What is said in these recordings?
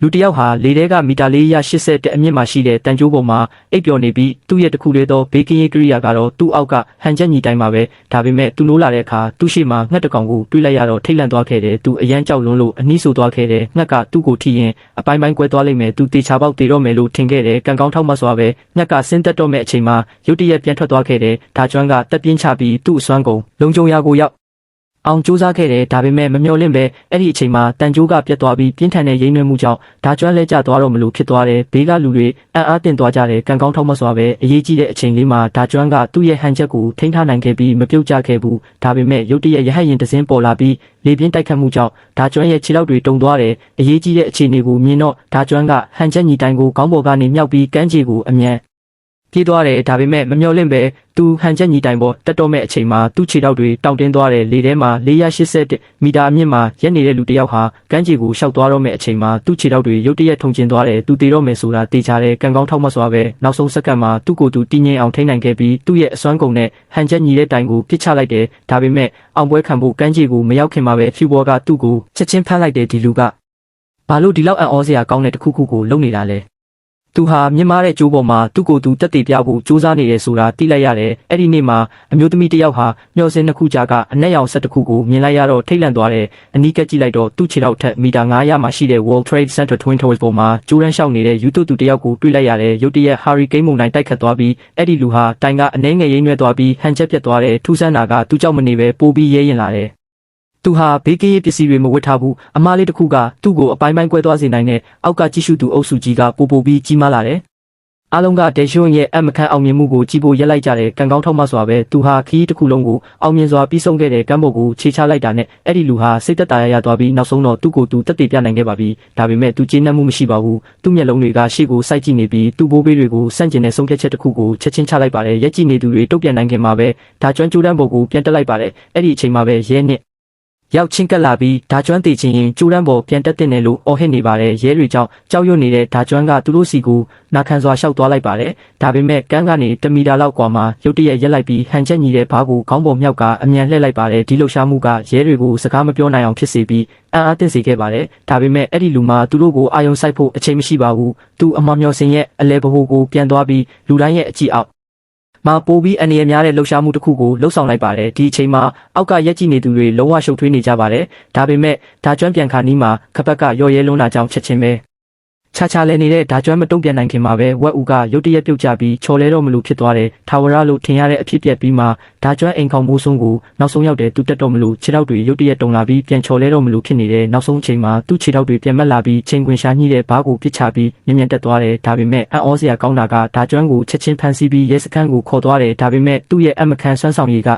လူတယောက်ဟာလေထဲကမီတာ480အမြင့်မှာရှိတဲ့တန်ကြိုးပေါ်မှာအိပ်ပျော်နေပြီးသူ့ရဲ့တစ်ခုလေးသောဘေးကင်းရေးကိရိယာကတော့သူ့အောက်ကဟန်ချက်ညီတိုင်းမှာပဲဒါပေမဲ့သူနိုးလာတဲ့အခါသူ့ရှေ့မှာငှက်တစ်ကောင်ကိုတွေးလိုက်ရတော့ထိတ်လန့်သွားခဲ့တယ်သူအရန်ကြောက်လွန်းလို့အနှီးဆိုသွားခဲ့တယ်ငှက်ကသူ့ကိုထိရင်အပိုင်းပိုင်းကွဲသွားလိမ့်မယ်သူတေချာပေါက်တေတော့မယ်လို့ထင်ခဲ့တယ်ကံကောင်းထောက်မှစွာပဲငှက်ကဆင်းသက်တော့မဲ့အချိန်မှာရုတ်တရက်ပြန်ထွက်သွားခဲ့တယ်ဒါကျွမ်းကတက်ပြင်းချပြီးသူ့အစွမ်းကုန်လုံခြုံရာကိုရောက်အောင်စူးစမ်းခဲ့တယ်ဒါပေမဲ့မမျှော်လင့်ပဲအဲ့ဒီအချိန်မှာတန်ကြိုးကပြတ်သွားပြီးပြင်းထန်တဲ့ရိမ့်နှွေးမှုကြောင့်ဒါကျွမ်းလဲကျသွားတော့မလို့ဖြစ်သွားတယ်ဘေးကလူတွေအံ့အားသင့်သွားကြတယ်ကံကောင်းထောက်မှစွာပဲအရေးကြီးတဲ့အချိန်လေးမှာဒါကျွမ်းကသူ့ရဲ့ဟန်ချက်ကိုထိန်းထားနိုင်ခဲ့ပြီးမပြုတ်ကျခဲ့ဘူးဒါပေမဲ့ရုတ်တရက်ရဟတ်ရင်တစ်စင်းပေါ်လာပြီးလေပြင်းတိုက်ခတ်မှုကြောင့်ဒါကျွမ်းရဲ့ခြေထောက်တွေတုန်သွားတယ်အရေးကြီးတဲ့အခြေအနေကိုမြင်တော့ဒါကျွမ်းကဟန်ချက်ညီတိုင်းကိုခေါင်းပေါ်ကနေမြောက်ပြီးကမ်းခြေကိုအမြန်ပြေးသွားတယ်ဒါပေမဲ့မမျှော်လင့်ပဲသူဟန်ချက်ညီတိုင်ပေါ်တက်တော့မဲ့အချိန်မှာသူ့ခြေထောက်တွေတောင့်တင်းသွားတယ်လေထဲမှာ480မီတာအမြင့်မှာရက်နေတဲ့လူတစ်ယောက်ဟာကမ်းခြေကိုရှောက်သွားတော့မဲ့အချိန်မှာသူ့ခြေထောက်တွေရုတ်တရက်ထုံကျင်သွားတယ်သူတေတော့မယ်ဆိုတာတေချာတယ်ကံကောင်းထောက်မှစွာပဲနောက်ဆုံးစက္ကန့်မှာသူ့ကိုယ်သူတည်ငြိမ်အောင်ထိန်းနိုင်ခဲ့ပြီးသူ့ရဲ့အစွမ်းကုန်နဲ့ဟန်ချက်ညီတဲ့တိုင်ကိုပစ်ချလိုက်တယ်ဒါပေမဲ့အောင်ပွဲခံဖို့ကမ်းခြေကိုမရောက်ခင်မှာပဲဖြူဘောကသူ့ကိုချက်ချင်းဖမ်းလိုက်တယ်ဒီလူကဘာလို့ဒီလောက်အံ့ဩစရာကောင်းတဲ့တစ်ခုခုကိုလုပ်နေတာလဲသူဟာမြင်မာတဲ့ကြိုးပေါ်မှာသူ့ကိုယ်သူတက်တည်ပြဖို့စူးစမ်းနေတယ်ဆိုတာသိလိုက်ရတယ်။အဲ့ဒီနေ့မှာအမျိုးသမီးတစ်ယောက်ဟာမျှော်စင်နှစ်ခုကြားကအနက်ရောင်ဆက်တစ်ခုကိုမြင်လိုက်ရတော့ထိတ်လန့်သွားတယ်။အနီးကပ်ကြည့်လိုက်တော့သူ့ခြေထောက်ထက်မီတာ900မှာရှိတဲ့ World Trade Center Twin Towers ပေါ်မှာကျိုးရမ်းလျှောက်နေတဲ့ယူတူသူတစ်ယောက်ကိုတွေ့လိုက်ရတယ်။ရုတ်တရက် Hurricane မုန်တိုင်းတိုက်ခတ်သွားပြီးအဲ့ဒီလူဟာတိုင်ကအနှဲငယ်ရိမ့်ရွှဲသွားပြီးဟန်ချက်ပြတ်သွားတယ်။ထူးဆန်းတာကသူ့ကြောက်မနေပဲပိုပြီးရဲရင်လာတယ်။သူဟာဘေးကင်းရေးပစ္စည်းတွေမဝတ်ထားဘူးအမားလေးတစ်ခုကသူ့ကိုအပိုင်းပိုင်းကွဲသွားစေနိုင်တဲ့အောက်ကကြည့်ရှုသူအုပ်စုကြီးကပိုပြီးကြီးမားလာတယ်အားလုံးကဒေရှွန်ရဲ့အမခန့်အောင်မြင်မှုကိုကြည်ဖို့ရက်လိုက်ကြတယ်ကံကောင်းထောက်မှစွာပဲသူဟာခီးတစ်ခုလုံးကိုအောင်မြင်စွာပြီးဆုံးခဲ့တဲ့ကမ်းပေါ်ကိုခြေချလိုက်တာနဲ့အဲ့ဒီလူဟာစိတ်သက်သာရသွားပြီးနောက်ဆုံးတော့သူ့ကိုယ်သူတက်တည်ပြနိုင်ခဲ့ပါပြီဒါပေမဲ့သူကျေနပ်မှုမရှိပါဘူးသူ့မျက်လုံးတွေကရှေ့ကိုစိုက်ကြည့်နေပြီးသူ့ဘိုးဘေးတွေကိုစန့်ကျင်တဲ့ဆုံးဖြတ်ချက်တစ်ခုကိုချက်ချင်းချလိုက်ပါတယ်ရက်ကြည့်နေသူတွေတုတ်ပြန်နိုင်ခင်မှာပဲဒါကျွမ်းကျိုးတန်းပေါ်ကိုပြန်တက်လိုက်ပါတယ်အဲ့ဒီအချိန်မှာပဲရဲနဲ့ရောက်ချင်းကပ်လာပြီးဒါကျွမ်းတေချင်းရင်ကျိုးတန်းပေါ်ပြန်တက်တင်တယ်လို့အော်ဟစ်နေပါတယ်ရဲတွေကြောင့်ကြောက်ရွံ့နေတဲ့ဒါကျွမ်းကသူတို့စီကိုနာခံစွာရှောက်သွားလိုက်ပါတယ်ဒါပေမဲ့ကန်းကနေ1မီတာလောက်ကွာမှာရုတ်တရက်ရက်လိုက်ပြီးဟန်ချက်ညီတဲ့ဘားကိုခေါင်းပေါ်မြောက်ကအမြန်လှည့်လိုက်ပါတယ်ဒီလှုပ်ရှားမှုကရဲတွေကိုစကားမပြောနိုင်အောင်ဖြစ်စေပြီးအံ့အားသင့်စေခဲ့ပါတယ်ဒါပေမဲ့အဲ့ဒီလူမှသူတို့ကိုအာယုံစိုက်ဖို့အချိန်မရှိပါဘူးသူအမောင်မျောစင်ရဲ့အလဲဘဟုကိုပြန်သွားပြီးလူတိုင်းရဲ့အကြည့်အောက်မှာပိုပြီးအနေရများတဲ့လှုပ်ရှားမှုတစ်ခုကိုလှုပ်ဆောင်လိုက်ပါတယ်ဒီအချိန်မှာအောက်ကရက်ကြည့်နေသူတွေလုံးဝရှုပ်ထွေးနေကြပါတယ်ဒါပေမဲ့ဒါကျွမ်းပြန်ခါနီးမှာခပတ်ကရော်ရဲလွန်းတာကြောင့်ချက်ချင်းပဲခြားခြားလဲနေတဲ့ဒါကျွမ်းမတုံ့ပြန်နိုင်ခင်မှာပဲဝက်ဦးကရုတ်တရက်ပြုတ်ကျပြီးချော်လဲတော့မလို့ဖြစ်သွားတယ်ထာဝရလို့ထင်ရတဲ့အဖြစ်ပြက်ပြီးမှဒါကျွမ်းအိမ်ခေါင်မိုးဆုံးကိုနောက်ဆုံးရောက်တယ်သူတက်တော့မလို့ခြေထောက်တွေရုတ်တရက်တုံလာပြီးပြန်ချော်လဲတော့မလို့ဖြစ်နေတဲ့နောက်ဆုံးအချိန်မှာသူ့ခြေထောက်တွေပြန်မက်လာပြီးချိန်ခွင်ရှာညှိတဲ့ဘားကိုပစ်ချပြီးမြင်တက်သွားတယ်ဒါပေမဲ့အံ့ဩစရာကောင်းတာကဒါကျွမ်းကိုချက်ချင်းဖမ်းဆီးပြီးရဲစခန်းကိုခေါ်သွားတယ်ဒါပေမဲ့သူ့ရဲ့အမခန်ဆွမ်းဆောင်ရည်က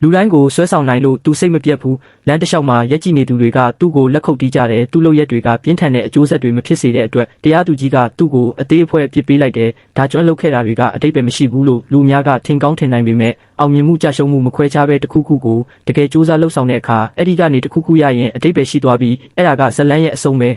လူတိုင်းကိုဆွဲဆောင်နိုင်လို့သူစိတ်မပြတ်ဘူးလမ်းတစ်လျှောက်မှာရက်ကြည့်နေသူတွေကသူ့ကိုလက်ခုပ်တီးကြတယ်သူ့လုပ်ရက်တွေကပြင်းထန်တဲ့အကျိုးဆက်တွေမဖြစ်စေတဲ့အတွက်တရားသူကြီးကသူ့ကိုအသေးအဖွဲပစ်ပေးလိုက်တယ်ဒါကျွမ်းလုပ်ခဲ့တာတွေကအတိတ်ပဲမရှိဘူးလို့လူများကထင်ကောင်းထင်နိုင်ပေမဲ့အောင်မြင်မှုကြရှုံးမှုမခွဲခြားပဲတစ်ခုခုကိုတကယ်စူးစမ်းလှုပ်ဆောင်တဲ့အခါအဲ့ဒီကနေတစ်ခုခုရရင်အတိတ်ပဲရှိသွားပြီးအဲ့ဒါကဇလန်းရဲ့အဆုံးပဲ